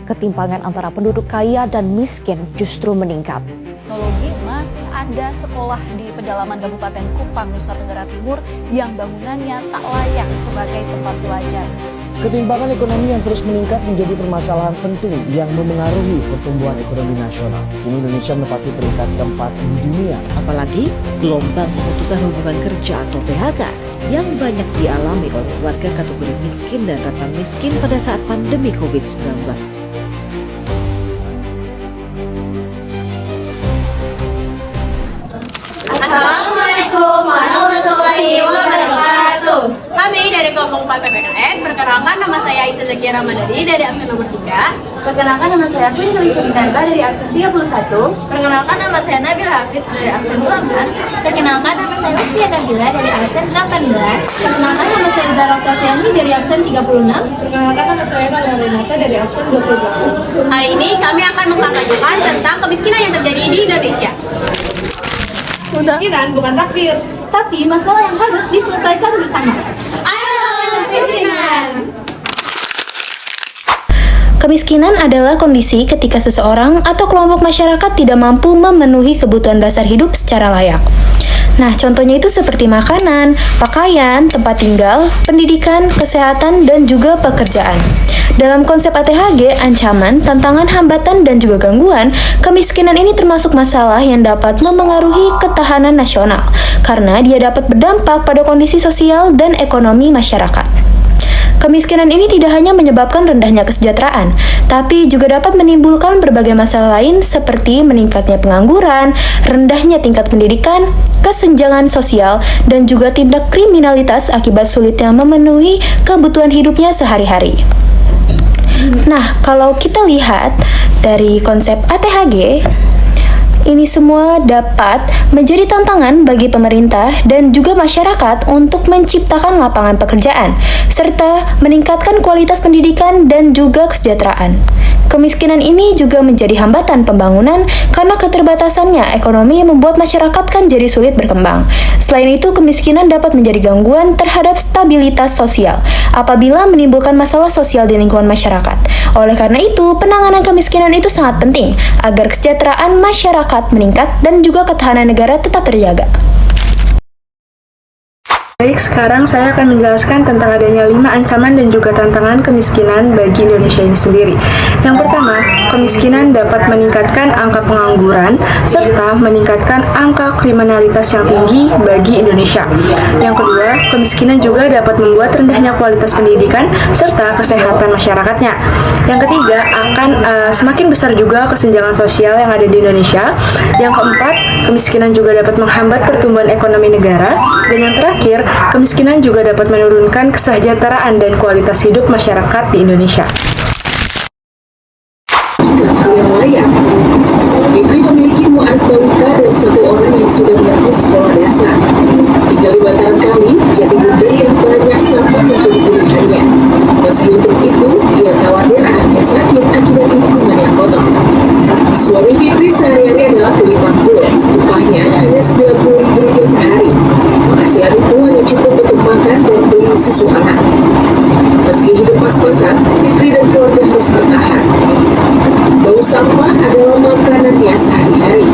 ketimpangan antara penduduk kaya dan miskin justru meningkat. Teknologi masih ada sekolah di pedalaman Kabupaten Kupang, Nusa Tenggara Timur yang bangunannya tak layak sebagai tempat belajar. Ketimpangan ekonomi yang terus meningkat menjadi permasalahan penting yang memengaruhi pertumbuhan ekonomi nasional. Kini Indonesia menempati peringkat keempat di dunia. Apalagi gelombang pemutusan hubungan kerja atau PHK yang banyak dialami oleh warga kategori miskin dan rentan miskin pada saat pandemi COVID-19. Assalamualaikum warahmatullahi wabarakatuh. Kami dari kelompok 4 PPKN, perkenalkan nama saya Aisyah Zakia Ramadhani dari absen nomor 3. Perkenalkan nama saya Queen Kelisha Dinarba dari absen 31. Perkenalkan nama saya Nabil Hafiz dari absen 12. Perkenalkan nama saya Lutfia Nabila dari absen 18. Perkenalkan nama saya Zara Oktaviani dari absen 36. Perkenalkan nama saya Maria Renata dari absen 28. Hari ini kami akan mengkampanyekan tentang kemiskinan yang terjadi di Indonesia. Kemiskinan bukan takdir, Tapi masalah yang harus diselesaikan bersama. ayo lawan kemiskinan. Kemiskinan adalah kondisi ketika seseorang atau kelompok masyarakat tidak mampu memenuhi kebutuhan dasar hidup secara layak. Nah, contohnya itu seperti makanan, pakaian, tempat tinggal, pendidikan, kesehatan, dan juga pekerjaan. Dalam konsep ATHG, ancaman, tantangan, hambatan, dan juga gangguan, kemiskinan ini termasuk masalah yang dapat memengaruhi ketahanan nasional, karena dia dapat berdampak pada kondisi sosial dan ekonomi masyarakat. Kemiskinan ini tidak hanya menyebabkan rendahnya kesejahteraan, tapi juga dapat menimbulkan berbagai masalah lain seperti meningkatnya pengangguran, rendahnya tingkat pendidikan, kesenjangan sosial, dan juga tindak kriminalitas akibat sulitnya memenuhi kebutuhan hidupnya sehari-hari. Nah, kalau kita lihat dari konsep ATHG, ini semua dapat menjadi tantangan bagi pemerintah dan juga masyarakat untuk menciptakan lapangan pekerjaan, serta meningkatkan kualitas pendidikan dan juga kesejahteraan. Kemiskinan ini juga menjadi hambatan pembangunan karena keterbatasannya ekonomi yang membuat masyarakat kan jadi sulit berkembang. Selain itu, kemiskinan dapat menjadi gangguan terhadap stabilitas sosial apabila menimbulkan masalah sosial di lingkungan masyarakat. Oleh karena itu, penanganan kemiskinan itu sangat penting agar kesejahteraan masyarakat meningkat dan juga ketahanan negara tetap terjaga. Baik, sekarang saya akan menjelaskan tentang adanya 5 ancaman dan juga tantangan kemiskinan bagi Indonesia ini sendiri. Yang pertama, kemiskinan dapat meningkatkan angka pengangguran serta meningkatkan angka kriminalitas yang tinggi bagi Indonesia. Yang kedua, kemiskinan juga dapat membuat rendahnya kualitas pendidikan serta kesehatan masyarakatnya. Yang ketiga, akan semakin besar juga kesenjangan sosial yang ada di Indonesia. Yang keempat, kemiskinan juga dapat menghambat pertumbuhan ekonomi negara. Dan yang terakhir, kemiskinan juga dapat menurunkan kesejahteraan dan kualitas hidup masyarakat di Indonesia. Yang layak, Fitri memiliki muat balita dan 1 orang yang sudah menempuh sekolah dasar. Di Kalimantan Kali, jati bunda yang banyak sampah menjadi pilihannya. Meski untuk itu, ia khawatir anaknya sakit akibat lingkungan yang kotor. Suami Fitri sehari-hari adalah kuli panggul. Upahnya hanya Rp90.000 per hari. Penghasilan itu hanya cukup untuk makan dan beli susu anak. Meski hidup pas-pasan, Fitri dan keluarga harus bertahan. Bau sampah adalah makanannya sehari-hari.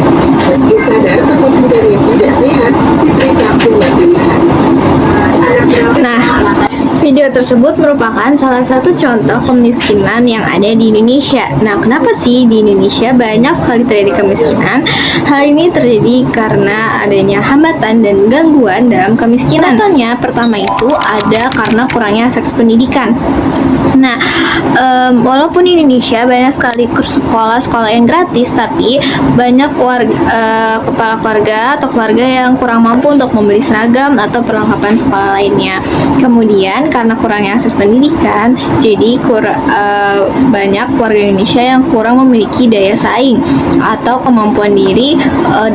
Meski sadar tempat tinggalnya tidak sehat, Fitri tak punya pilihan. Nah, video tersebut merupakan salah satu contoh kemiskinan yang ada di Indonesia. Nah, kenapa sih di Indonesia banyak sekali terjadi kemiskinan? Hal ini terjadi karena adanya hambatan dan gangguan dalam kemiskinan. Contohnya, pertama itu ada karena kurangnya akses pendidikan. Nah, walaupun di Indonesia banyak sekali sekolah-sekolah yang gratis, tapi banyak kepala keluarga atau keluarga yang kurang mampu untuk membeli seragam atau perlengkapan sekolah lainnya. Kemudian karena kurangnya akses pendidikan, jadi banyak warga Indonesia yang kurang memiliki daya saing atau kemampuan diri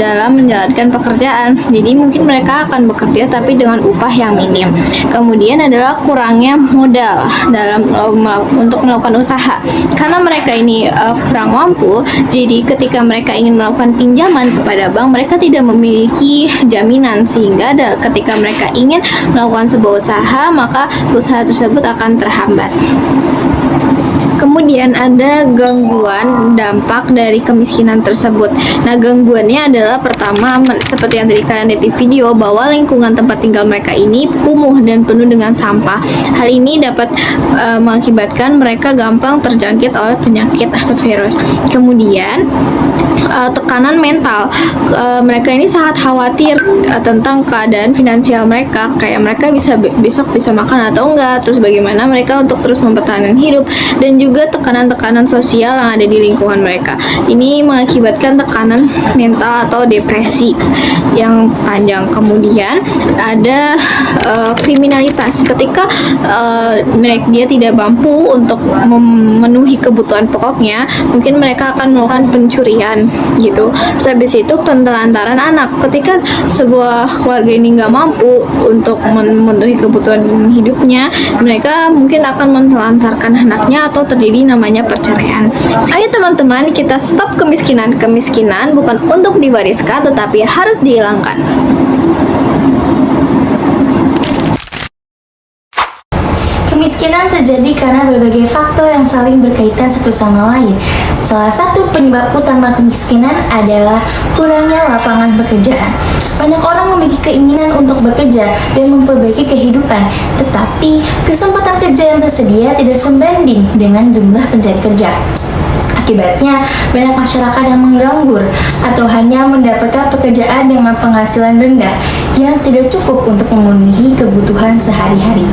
dalam menjalankan pekerjaan. Jadi mungkin mereka akan bekerja tapi dengan upah yang minim. Kemudian adalah kurangnya modal dalam untuk melakukan usaha. Karena mereka ini kurang mampu, jadi ketika mereka ingin melakukan pinjaman kepada bank, mereka tidak memiliki jaminan, sehingga ketika mereka ingin melakukan sebuah usaha, maka usaha tersebut akan terhambat. Kemudian ada gangguan dampak dari kemiskinan tersebut. Nah, gangguannya adalah pertama, seperti yang tadi kalian lihat di video, bahwa lingkungan tempat tinggal mereka ini kumuh dan penuh dengan sampah. Hal ini dapat mengakibatkan mereka gampang terjangkit oleh penyakit atau virus. Kemudian tekanan mental, mereka ini sangat khawatir tentang keadaan finansial mereka, kayak mereka besok bisa makan atau enggak, terus bagaimana mereka untuk terus mempertahankan hidup, dan juga tekanan-tekanan sosial yang ada di lingkungan mereka. Ini mengakibatkan tekanan mental atau depresi yang panjang. Kemudian ada kriminalitas, ketika dia tidak mampu untuk memenuhi kebutuhan pokoknya, mungkin mereka akan melakukan pencurian gitu. Habis itu penelantaran anak, ketika sebuah keluarga ini nggak mampu untuk memenuhi kebutuhan hidupnya, mereka mungkin akan menelantarkan anaknya atau terjadi namanya perceraian. Ayo teman-teman, kita stop kemiskinan. Kemiskinan bukan untuk diwariskan, tetapi harus dihilangkan. Kemiskinan terjadi karena berbagai faktor yang saling berkaitan satu sama lain. Salah satu penyebab utama kemiskinan adalah kurangnya lapangan pekerjaan. Banyak orang memiliki keinginan untuk bekerja dan memperbaiki kehidupan, tetapi kesempatan kerja yang tersedia tidak sebanding dengan jumlah pencari kerja. Akibatnya, banyak masyarakat yang menganggur atau hanya mendapatkan pekerjaan dengan penghasilan rendah yang tidak cukup untuk memenuhi kebutuhan sehari-hari.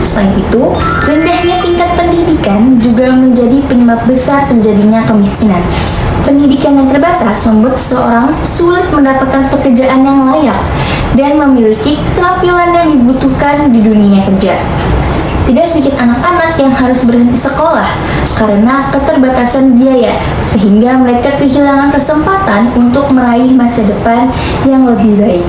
Selain itu, rendahnya tingkat pendidikan juga menjadi penyebab besar terjadinya kemiskinan. Pendidikan yang terbatas membuat seseorang sulit mendapatkan pekerjaan yang layak dan memiliki keterampilan yang dibutuhkan di dunia kerja. Tidak sedikit anak-anak yang harus berhenti sekolah karena keterbatasan biaya, sehingga mereka kehilangan kesempatan untuk meraih masa depan yang lebih baik.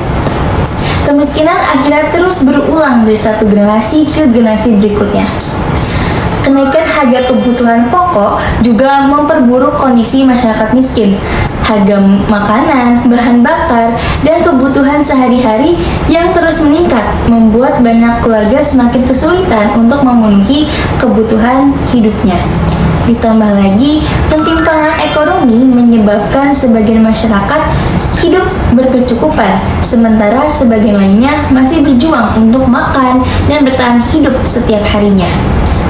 Kemiskinan akhirnya terus berulang dari satu generasi ke generasi berikutnya. Kenaikan harga kebutuhan pokok juga memperburuk kondisi masyarakat miskin. Harga makanan, bahan bakar, dan kebutuhan sehari-hari yang terus meningkat membuat banyak keluarga semakin kesulitan untuk memenuhi kebutuhan hidupnya. Ditambah lagi, ketimpangan ekonomi menyebabkan sebagian masyarakat hidup berkecukupan, sementara sebagian lainnya masih berjuang untuk makan dan bertahan hidup setiap harinya.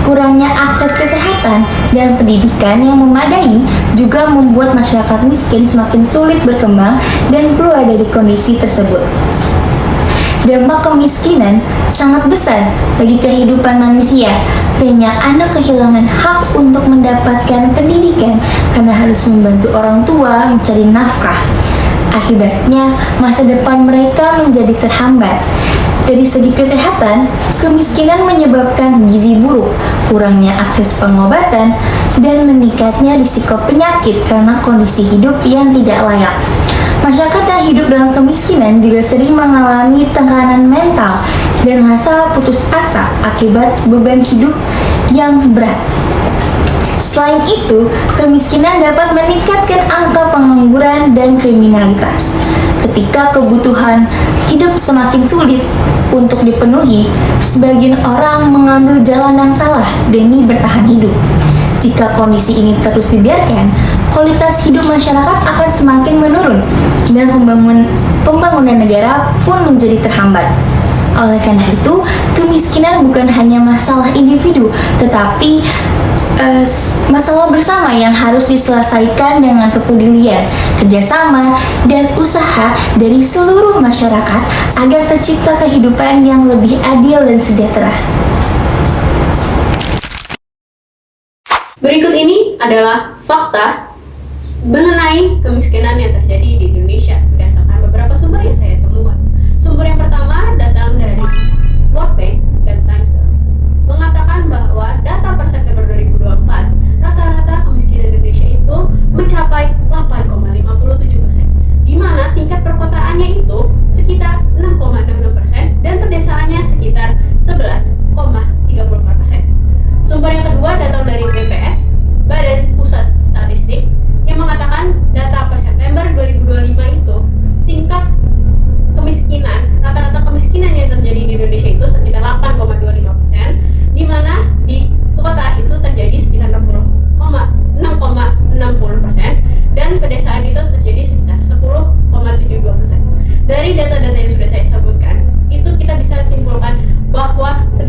Kurangnya akses kesehatan dan pendidikan yang memadai juga membuat masyarakat miskin semakin sulit berkembang dan keluar dari kondisi tersebut. Dampak kemiskinan sangat besar bagi kehidupan manusia. Banyak anak kehilangan hak untuk mendapatkan pendidikan karena harus membantu orang tua mencari nafkah. Akibatnya, masa depan mereka menjadi terhambat. Dari segi kesehatan, kemiskinan menyebabkan gizi buruk, kurangnya akses pengobatan, dan meningkatnya risiko penyakit karena kondisi hidup yang tidak layak. Masyarakat yang hidup dalam kemiskinan juga sering mengalami tekanan mental dan rasa putus asa akibat beban hidup yang berat. Selain itu, kemiskinan dapat meningkatkan angka pengangguran dan kriminalitas. Ketika kebutuhan hidup semakin sulit untuk dipenuhi, sebagian orang mengambil jalan yang salah demi bertahan hidup. Jika kondisi ini terus dibiarkan, kualitas hidup masyarakat akan semakin menurun dan pembangunan negara pun menjadi terhambat. Oleh karena itu, kemiskinan bukan hanya masalah individu, tetapi masalah bersama yang harus diselesaikan dengan kepedulian, kerjasama, dan usaha dari seluruh masyarakat agar tercipta kehidupan yang lebih adil dan sejahtera. Berikut ini adalah fakta mengenai kemiskinan yang terjadi di Indonesia berdasarkan beberapa sumber yang saya temukan. Sumber yang pertama datang dari World Bank dan Times mengatakan bahwa data per September 2024 rata-rata kemiskinan Indonesia itu mencapai 8,57%, di mana tingkat perkotaannya itu sekitar 6,66% dan perdesaannya sekitar 11,34%. Sumber yang kedua datang dari BPS, Badan Pusat Statistik, yang mengatakan data per September 2025 itu tingkat kemiskinan, rata-rata kemiskinan yang terjadi di Indonesia itu sekitar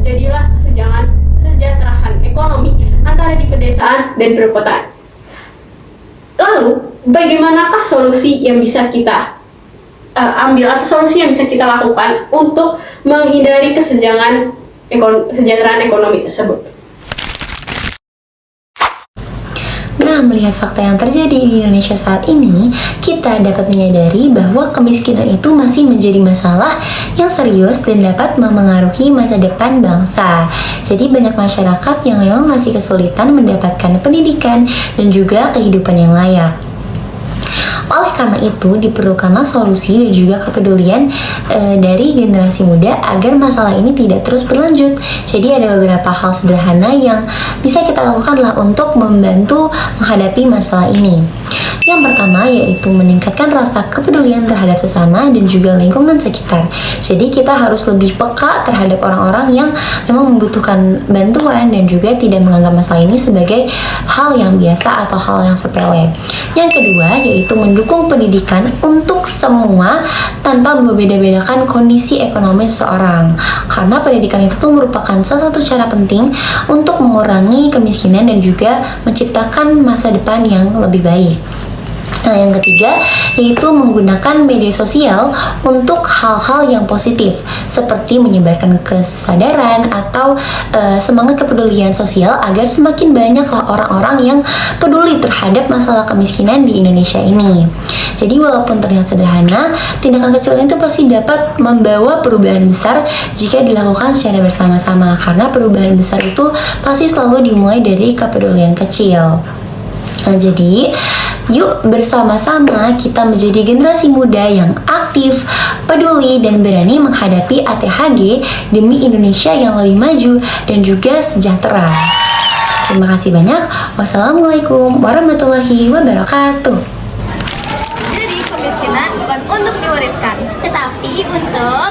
terjadilah kesejahteraan ekonomi antara di pedesaan dan perkotaan. Lalu, bagaimanakah solusi yang bisa kita ambil atau solusi yang bisa kita lakukan untuk menghindari kesejahteraan ekonomi tersebut? Nah, melihat fakta yang terjadi di Indonesia saat ini, kita dapat menyadari bahwa kemiskinan itu masih menjadi masalah yang serius dan dapat memengaruhi masa depan bangsa. Jadi banyak masyarakat yang memang masih kesulitan mendapatkan pendidikan dan juga kehidupan yang layak. Oleh karena itu, diperlukanlah solusi dan juga kepedulian dari generasi muda agar masalah ini tidak terus berlanjut. Jadi ada beberapa hal sederhana yang bisa kita lakukan untuk membantu menghadapi masalah ini. Yang pertama yaitu meningkatkan rasa kepedulian terhadap sesama dan juga lingkungan sekitar. Jadi kita harus lebih peka terhadap orang-orang yang memang membutuhkan bantuan dan juga tidak menganggap masalah ini sebagai hal yang biasa atau hal yang sepele. Yang kedua yaitu mendukung pendidikan untuk semua tanpa membeda-bedakan kondisi ekonomi seseorang. Karena pendidikan itu merupakan salah satu cara penting untuk mengurangi kemiskinan dan juga menciptakan masa depan yang lebih baik. Nah, yang ketiga yaitu menggunakan media sosial untuk hal-hal yang positif seperti menyebarkan kesadaran atau semangat kepedulian sosial agar semakin banyaklah orang-orang yang peduli terhadap masalah kemiskinan di Indonesia ini. Jadi walaupun terlihat sederhana, tindakan kecil itu pasti dapat membawa perubahan besar jika dilakukan secara bersama-sama, karena perubahan besar itu pasti selalu dimulai dari kepedulian kecil. Nah, jadi yuk bersama-sama kita menjadi generasi muda yang aktif, peduli, dan berani menghadapi ATHG demi Indonesia yang lebih maju dan juga sejahtera. Terima kasih banyak. Wassalamualaikum warahmatullahi wabarakatuh. Jadi kemiskinan bukan untuk diwariskan, Tetapi untuk